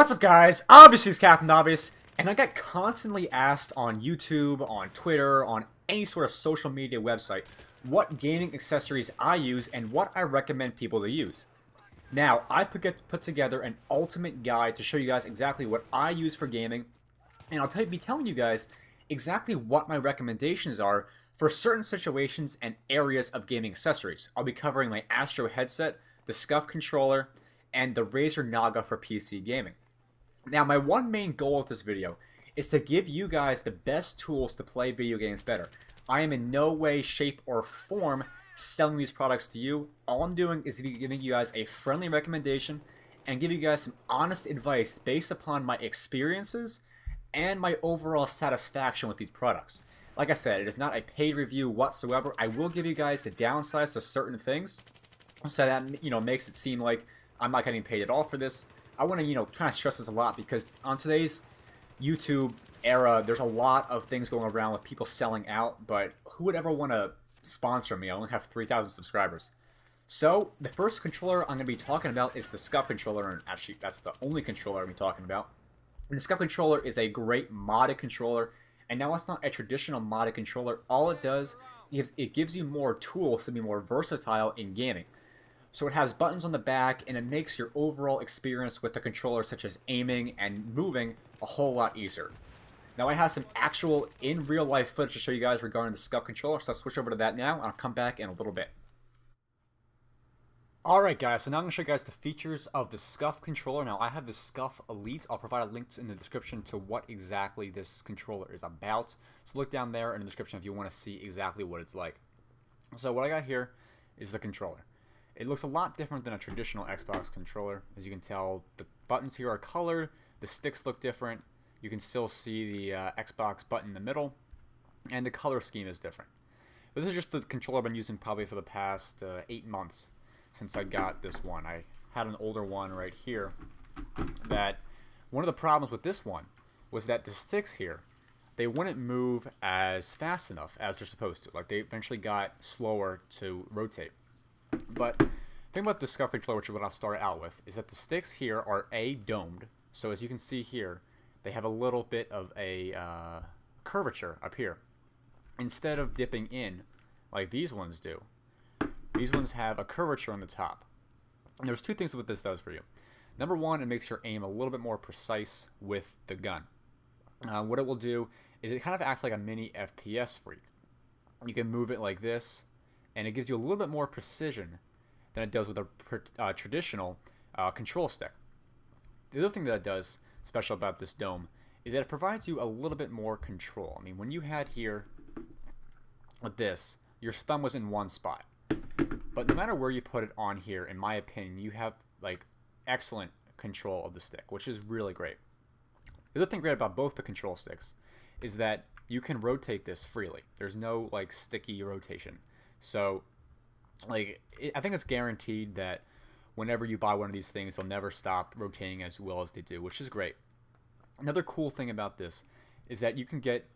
What's up, guys? Obviously, it's Captain Obvious, and I get constantly asked on YouTube, on Twitter, on any sort of social media website, what gaming accessories I use and what I recommend people to use. Now, I put together an ultimate guide to show you guys exactly what I use for gaming, and I'll be telling you guys exactly what my recommendations are for certain situations and areas of gaming accessories. I'll be covering my Astro headset, the SCUF controller, and the Razer Naga for PC gaming. Now, my one main goal with this video is to give you guys the best tools to play video games better. I am in no way, shape, or form selling these products to you. All I'm doing is giving you guys a friendly recommendation and give you guys some honest advice based upon my experiences and my overall satisfaction with these products. Like I said, it is not a paid review whatsoever. I will give you guys the downsides to certain things, so that makes it seem like I'm not getting paid at all for this. I want to kind of stress this a lot because on today's YouTube era, there's a lot of things going around with people selling out, but who would ever want to sponsor me? I only have 3,000 subscribers. So the first controller I'm going to be talking about is the SCUF controller, and actually that's the only controller I'm going to be talking about. And the SCUF controller is a great modded controller, and now it's not a traditional modded controller. All it does is it gives you more tools to be more versatile in gaming. So it has buttons on the back, and it makes your overall experience with the controller, such as aiming and moving, a whole lot easier. Now I have some actual in real life footage to show you guys regarding the SCUF controller, so I'll switch over to that now, and I'll come back in a little bit. Alright guys, so now I'm going to show you guys the features of the SCUF controller. Now I have the SCUF Elite. I'll provide a link in the description to what exactly this controller is about. So look down there in the description if you want to see exactly what it's like. So what I got here is the controller. It looks a lot different than a traditional Xbox controller. As you can tell, the buttons here are colored, the sticks look different, you can still see the Xbox button in the middle, and the color scheme is different. But this is just the controller I've been using probably for the past 8 months since I got this one. I had an older one right here that one of the problems with this one was that the sticks here, they wouldn't move as fast enough as they're supposed to. Like, they eventually got slower to rotate. But the thing about the SCUF controller, which is what I'll start out with, is that the sticks here are domed. So as you can see here, they have a little bit of a curvature up here. Instead of dipping in like these ones do, these ones have a curvature on the top. And there's two things that this does for you. Number one, it makes your aim a little bit more precise with the gun. What it will do is it kind of acts like a mini FPS for you. You can move it like this, and it gives you a little bit more precision than it does with a traditional control stick. The other thing that it does special about this dome is that it provides you a little bit more control. I mean, when you had here with this, your thumb was in one spot. But no matter where you put it on here, in my opinion, you have like excellent control of the stick, which is really great. The other thing great about both the control sticks is that you can rotate this freely. There's no like sticky rotation. So, like, I think it's guaranteed that whenever you buy one of these things, they'll never stop rotating as well as they do, which is great. Another cool thing about this is that you can get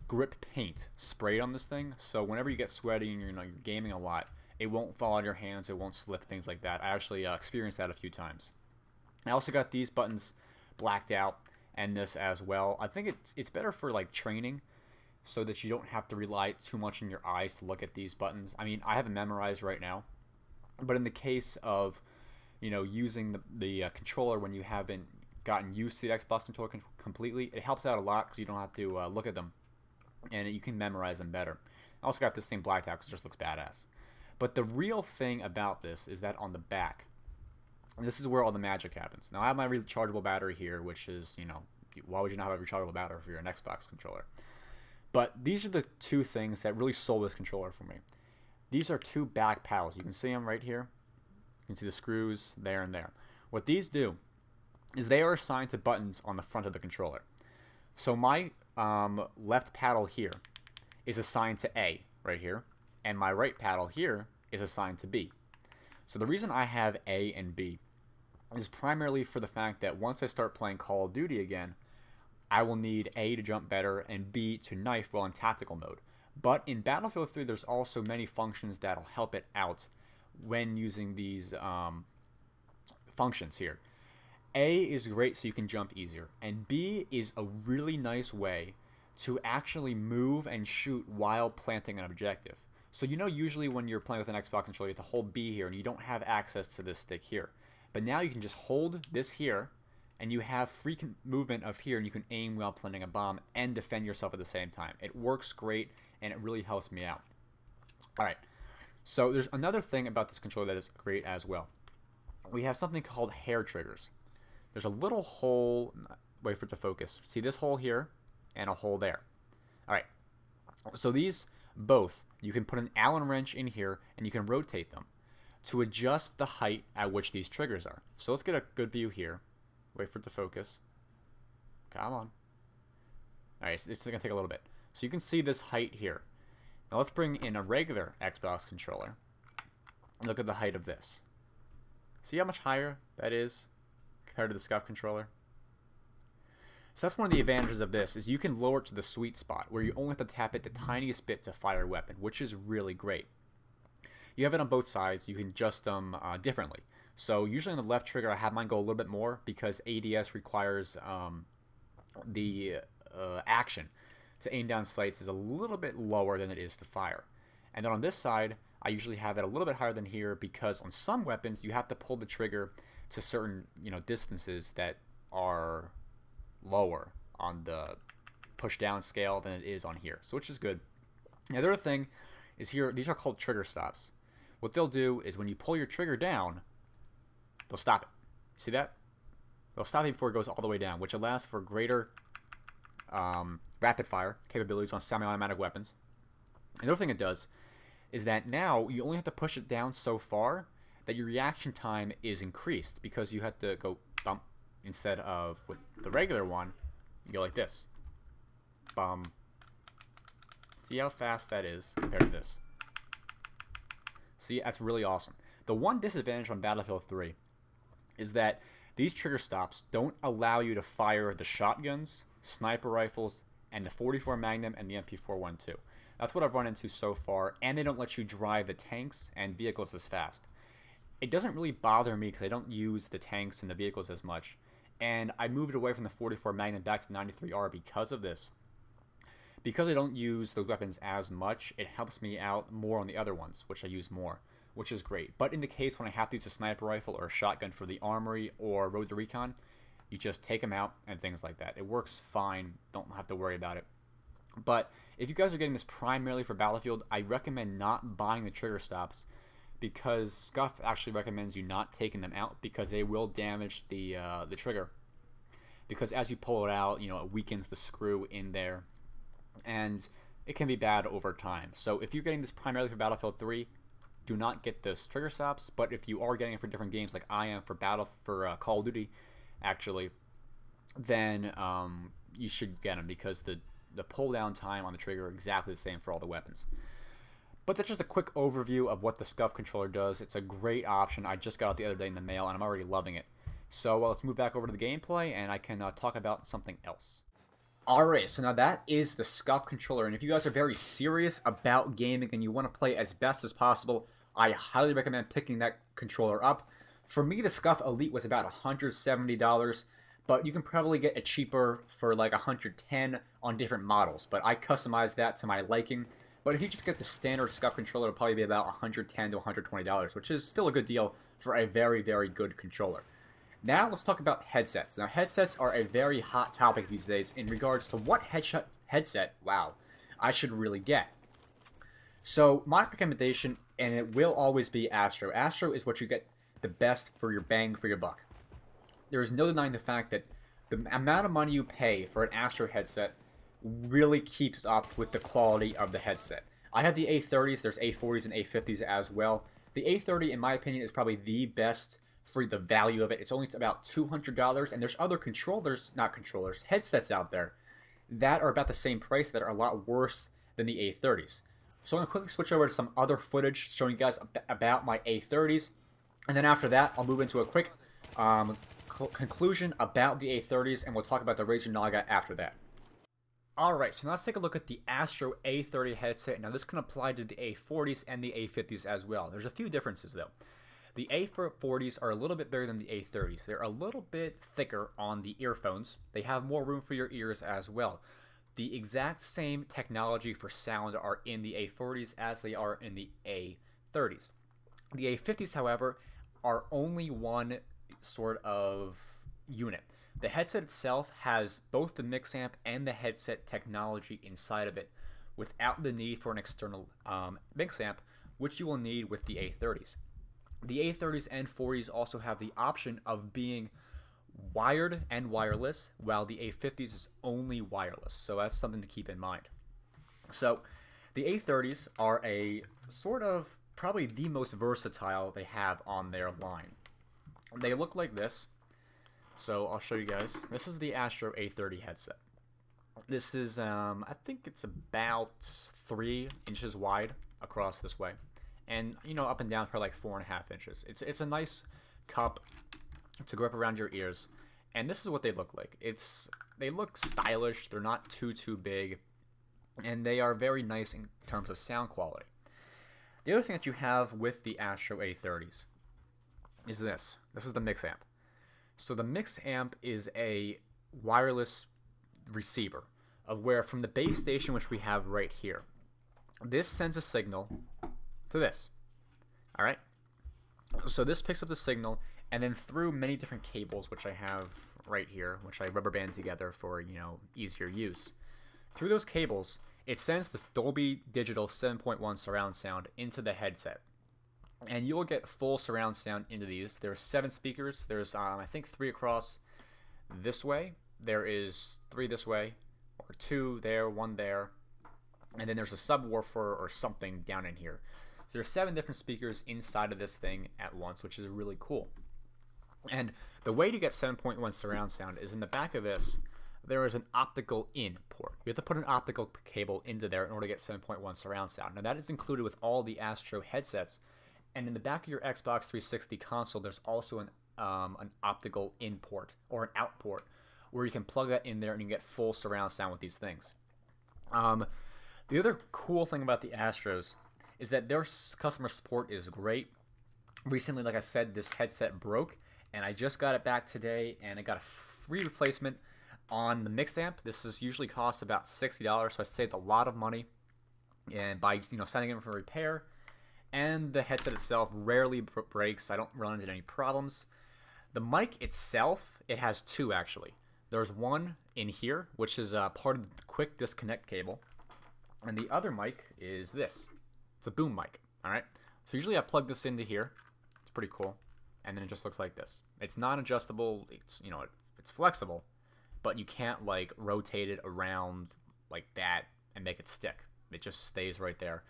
grip paint sprayed on this thing, so whenever you get sweaty and you're gaming a lot, it won't fall out of your hands, it won't slip, things like that. I actually experienced that a few times. I also got these buttons blacked out, and this as well. I think it's better for like training, so that you don't have to rely too much on your eyes to look at these buttons. I mean, I have it memorized right now, but in the case of, using the controller when you haven't gotten used to the Xbox controller completely, it helps out a lot because you don't have to look at them, and you can memorize them better. I also got this thing blacked out because it just looks badass. But the real thing about this is that on the back, and this is where all the magic happens. Now, I have my rechargeable battery here, which is, why would you not have a rechargeable battery for your Xbox controller? But these are the two things that really sold this controller for me. These are two back paddles. You can see them right here. You can see the screws there and there. What these do is they are assigned to buttons on the front of the controller. So my left paddle here is assigned to A right here, and my right paddle here is assigned to B. So the reason I have A and B is primarily for the fact that once I start playing Call of Duty again, I will need A to jump better and B to knife while in tactical mode. But in Battlefield 3, there's also many functions that'll help it out when using these functions here. A is great so you can jump easier, and B is a really nice way to actually move and shoot while planting an objective. So you know usually when you're playing with an Xbox controller you have to hold B here and you don't have access to this stick here. But now you can just hold this here and you have free movement of here and you can aim while planting a bomb and defend yourself at the same time. It works great and it really helps me out. Alright, so there's another thing about this controller that is great as well. We have something called hair triggers. There's a little hole, wait for it to focus. See this hole here and a hole there. Alright, so these both, you can put an Allen wrench in here and you can rotate them to adjust the height at which these triggers are. So let's get a good view here. Wait for it to focus. Come on. Alright, so it's going to take a little bit. So you can see this height here. Now let's bring in a regular Xbox controller. Look at the height of this. See how much higher that is compared to the SCUF controller? So that's one of the advantages of this, is you can lower it to the sweet spot, where you only have to tap it the tiniest bit to fire a weapon, which is really great. You have it on both sides. You can adjust them differently. So usually on the left trigger, I have mine go a little bit more because ADS requires the action to aim down sights is a little bit lower than it is to fire. And then on this side, I usually have it a little bit higher than here because on some weapons, you have to pull the trigger to certain distances that are lower on the push down scale than it is on here, so which is good. Now, the other thing is here, these are called trigger stops. What they'll do is when you pull your trigger down, they'll stop it. See that? They'll stop it before it goes all the way down, which allows for greater rapid fire capabilities on semi-automatic weapons. Another thing it does is that now you only have to push it down so far that your reaction time is increased because you have to go bump instead of with the regular one, you go like this. Bum. See how fast that is compared to this. See, that's really awesome. The one disadvantage on Battlefield 3 is that these trigger stops don't allow you to fire the shotguns, sniper rifles, and the 44 Magnum and the MP412. That's what I've run into so far, and they don't let you drive the tanks and vehicles as fast. It doesn't really bother me because I don't use the tanks and the vehicles as much, and I moved away from the 44 Magnum back to the 93R because of this. Because I don't use those weapons as much, it helps me out more on the other ones, which I use more, which is great. But in the case when I have to use a sniper rifle or a shotgun for the armory or Road to Recon, you just take them out and things like that. It works fine, don't have to worry about it. But if you guys are getting this primarily for Battlefield, I recommend not buying the trigger stops because SCUF actually recommends you not taking them out because they will damage the trigger. Because as you pull it out, it weakens the screw in there, and it can be bad over time. So if you're getting this primarily for Battlefield 3, do not get the trigger stops. But if you are getting it for different games, like I am for Call of Duty, actually, then you should get them because the pull down time on the trigger is exactly the same for all the weapons. But that's just a quick overview of what the SCUF controller does. It's a great option. I just got it the other day in the mail, and I'm already loving it. So let's move back over to the gameplay, and I can talk about something else. Alright, so now that is the SCUF controller, and if you guys are very serious about gaming and you want to play as best as possible, I highly recommend picking that controller up. For me, the SCUF Elite was about $170, but you can probably get it cheaper for like $110 on different models, but I customized that to my liking. But if you just get the standard SCUF controller, it'll probably be about $110 to $120, which is still a good deal for a very, very good controller. Now let's talk about headsets. Now headsets are a very hot topic these days in regards to what headset, wow, I should really get. So my recommendation, and it will always be Astro. Astro is what you get the best for your bang for your buck. There is no denying the fact that the amount of money you pay for an Astro headset really keeps up with the quality of the headset. I have the A30s, there's A40s and A50s as well. The A30, in my opinion, is probably the best for the value of it. It's only about $200, and there's other headsets out there that are about the same price that are a lot worse than the A30s. So I'm going to quickly switch over to some other footage showing you guys about my A30s, and then after that, I'll move into a quick conclusion about the A30s, and we'll talk about the Razer Naga after that. Alright, so now let's take a look at the Astro A30 headset. Now this can apply to the A40s and the A50s as well. There's a few differences though. The A40s are a little bit bigger than the A30s. They're a little bit thicker on the earphones. They have more room for your ears as well. The exact same technology for sound are in the A40s as they are in the A30s. The A50s, however, are only one sort of unit. The headset itself has both the mix amp and the headset technology inside of it without the need for an external mix amp, which you will need with the A30s. The A30s and 40s also have the option of being wired and wireless, while the A50s is only wireless. So that's something to keep in mind. So the A30s are a sort of probably the most versatile they have on their line. They look like this. So I'll show you guys. This is the Astro A30 headset. This is, I think it's about 3 inches wide across this way. And, you know, up and down for like 4.5 inches. It's a nice cup to grip around your ears. And this is what they look like. They look stylish. They're not too big. And they are very nice in terms of sound quality. The other thing that you have with the Astro A30s is this. This is the mix amp. So the mix amp is a wireless receiver of where from the base station, which we have right here, this sends a signal to this. All right. So this picks up the signal and then through many different cables, which I have right here, which I rubber band together for, you know, easier use. Through those cables, it sends this Dolby Digital 7.1 surround sound into the headset. And you'll get full surround sound into these. There's 7 speakers. There's, I think, 3 across this way. There is 3 this way, or 2 there, 1 there. And then there's a subwoofer or something down in here. So there's 7 different speakers inside of this thing at once, which is really cool. And the way to get 7.1 surround sound is in the back of this, there is an optical in port. You have to put an optical cable into there in order to get 7.1 surround sound. Now that is included with all the Astro headsets. And in the back of your Xbox 360 console, there's also an optical in port or an out port where you can plug that in there and you get full surround sound with these things. The other cool thing about the Astros is that their customer support is great. Recently, like I said, this headset broke, and I just got it back today, and I got a free replacement on the mix amp. This is usually costs about $60, so I saved a lot of money, and by sending it for repair. And the headset itself rarely breaks. I don't run into any problems. The mic itself, it has 2 actually. There's one in here, which is part of the quick disconnect cable. And the other mic is this. It's a boom mic, all right? So usually I plug this into here. It's pretty cool. And then it just looks like this. It's non-adjustable. It's, it's flexible, but you can't like rotate it around like that and make it stick. It just stays right there.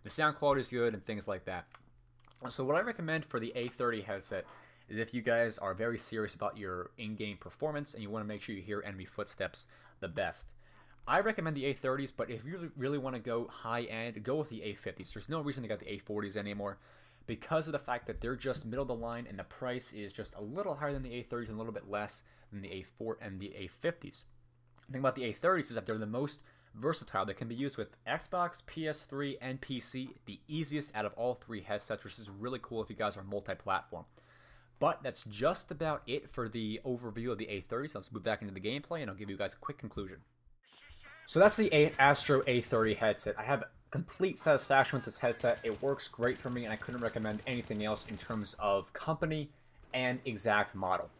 The sound quality is good and things like that. So what I recommend for the A30 headset is if you guys are very serious about your in-game performance and you want to make sure you hear enemy footsteps the best. I recommend the A30s, but if you really want to go high-end, go with the A50s. There's no reason to get the A40s anymore because of the fact that they're just middle of the line and the price is just a little higher than the A30s and a little bit less than the A4 and the A50s. The thing about the A30s is that they're the most versatile. They can be used with Xbox, PS3, and PC, the easiest out of all 3 headsets, which is really cool if you guys are multi-platform. But that's just about it for the overview of the A30s. Let's move back into the gameplay, and I'll give you guys a quick conclusion. So that's the Astro A30 headset. I have complete satisfaction with this headset. It works great for me, and I couldn't recommend anything else in terms of company and exact model.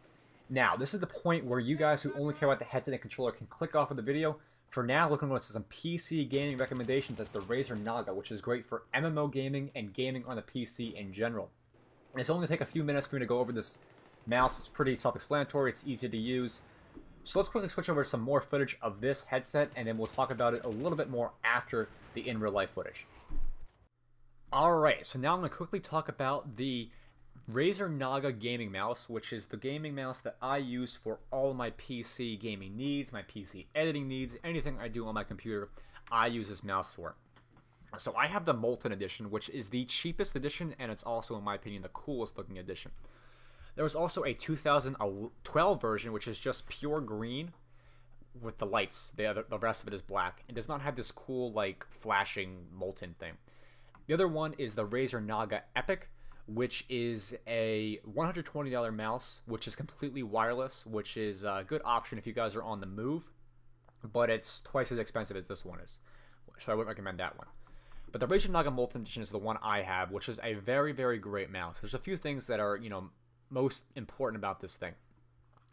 Now, this is the point where you guys who only care about the headset and controller can click off of the video. For now, looking at some PC gaming recommendations, that's the Razer Naga, which is great for MMO gaming and gaming on the PC in general. It's only going to take a few minutes for me to go over this mouse. It's pretty self-explanatory. It's easy to use. So let's quickly switch over to some more footage of this headset, and then we'll talk about it a little bit more after the in-real-life footage. Alright, so now I'm going to quickly talk about the Razer Naga gaming mouse, which is the gaming mouse that I use for all my PC gaming needs, my PC editing needs, anything I do on my computer, I use this mouse for. So I have the Molten Edition, which is the cheapest edition, and it's also, in my opinion, the coolest looking edition. There was also a 2012 version, which is just pure green with the lights. The rest of it is black. It does not have this cool, like, flashing Molten thing. The other one is the Razer Naga Epic, which is a $120 mouse, which is completely wireless, which is a good option if you guys are on the move, but it's twice as expensive as this one is, so I wouldn't recommend that one. But the Razer Naga Molten Edition is the one I have, which is a very, very great mouse. There's a few things that are, you know, most important about this thing.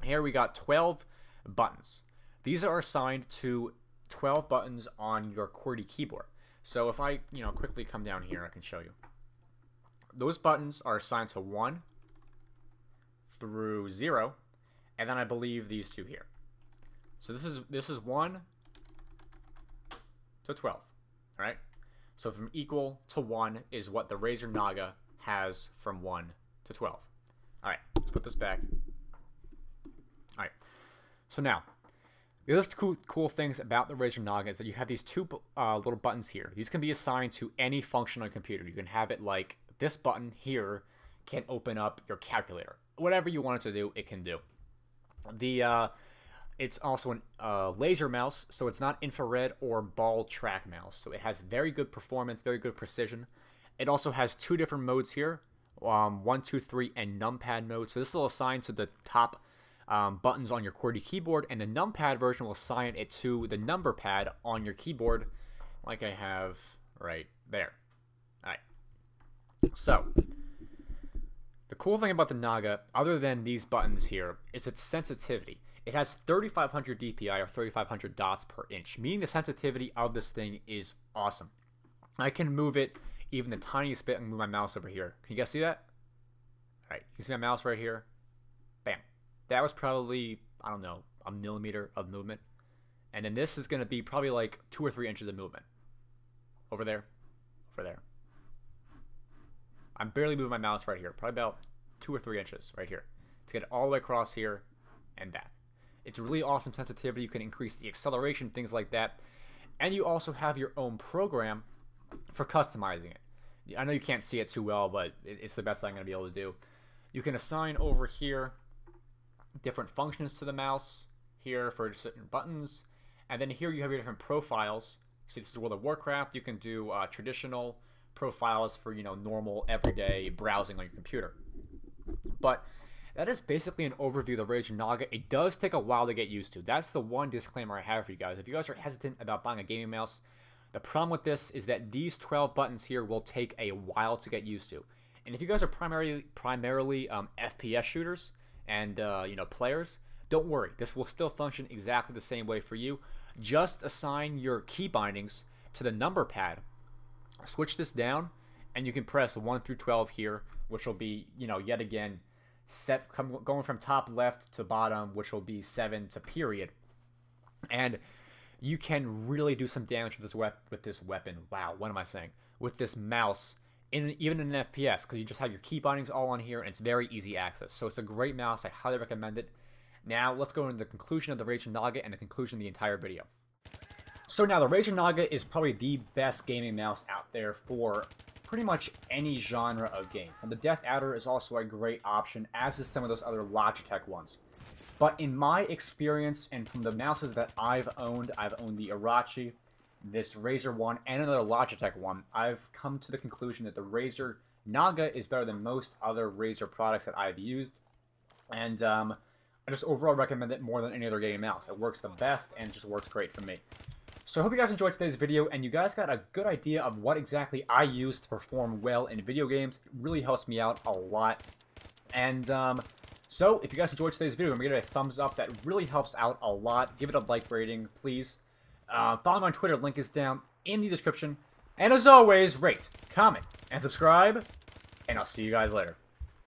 Here we got 12 buttons. These are assigned to 12 buttons on your QWERTY keyboard. So if I, you know, quickly come down here, I can show you. Those buttons are assigned to 1 through 0, and then I believe these two here. So this is 1 to 12, all right? So from equal to 1 is what the Razer Naga has from 1 to 12. All right, let's put this back. All right, so now, the other cool things about the Razer Naga is that you have these two little buttons here. These can be assigned to any function on a computer. You can have it like this button here can open up your calculator. Whatever you want it to do, it can do. It's also a laser mouse, so it's not infrared or ball track mouse. So it has very good performance, very good precision. It also has two different modes here, 1, 2, 3, and numpad mode. So this will assign to the top buttons on your QWERTY keyboard, and the numpad version will assign it to the number pad on your keyboard, like I have right there. All right. So the cool thing about the Naga, other than these buttons here, is its sensitivity. It has 3500 DPI, or 3500 dots per inch, meaning the sensitivity of this thing is awesome. I can move it even the tiniest bit and move my mouse over here. Can you guys see that? All right, you can see my mouse right here. Bam. That was probably, I don't know, a millimeter of movement. And then this is going to be probably like 2 or 3 inches of movement. Over there, over there. I'm barely moving my mouse right here. Probably about 2 or 3 inches right here to get it all the way across here and back. It's really awesome sensitivity. You can increase the acceleration, things like that. And you also have your own program for customizing it. I know you can't see it too well, but it's the best I'm going to be able to do. You can assign over here different functions to the mouse here for certain buttons. And then here you have your different profiles. See, this is World of Warcraft. You can do traditional profiles for, you know, normal, everyday browsing on your computer. But that is basically an overview of the Razer Naga. It does take a while to get used to. That's the one disclaimer I have for you guys. If you guys are hesitant about buying a gaming mouse, the problem with this is that these 12 buttons here will take a while to get used to. And if you guys are primarily FPS shooters and you know, players, don't worry. This will still function exactly the same way for you. Just assign your key bindings to the number pad. Switch this down, and you can press 1 through 12 here, which will be, you know, yet again, going from top left to bottom, which will be 7 to period. And you can really do some damage with this weapon. Wow, what am I saying? With this mouse, even in an FPS, because you just have your key bindings all on here, and it's very easy access. So it's a great mouse. I highly recommend it. Now, let's go into the conclusion of the Razer Naga and the conclusion of the entire video. So now, the Razer Naga is probably the best gaming mouse out there for pretty much any genre of games. And the Death Adder is also a great option, as is some of those other Logitech ones. But in my experience, and from the mouses that I've owned the Irachi, this Razer one, and another Logitech one, I've come to the conclusion that the Razer Naga is better than most other Razer products that I've used. And I just overall recommend it more than any other gaming mouse. It works the best, and it just works great for me. So I hope you guys enjoyed today's video, and you guys got a good idea of what exactly I use to perform well in video games. It really helps me out a lot. And so if you guys enjoyed today's video, remember to give it a thumbs up. That really helps out a lot. Give it a like rating, please. Follow me on Twitter. Link is down in the description. And as always, rate, comment, and subscribe. And I'll see you guys later.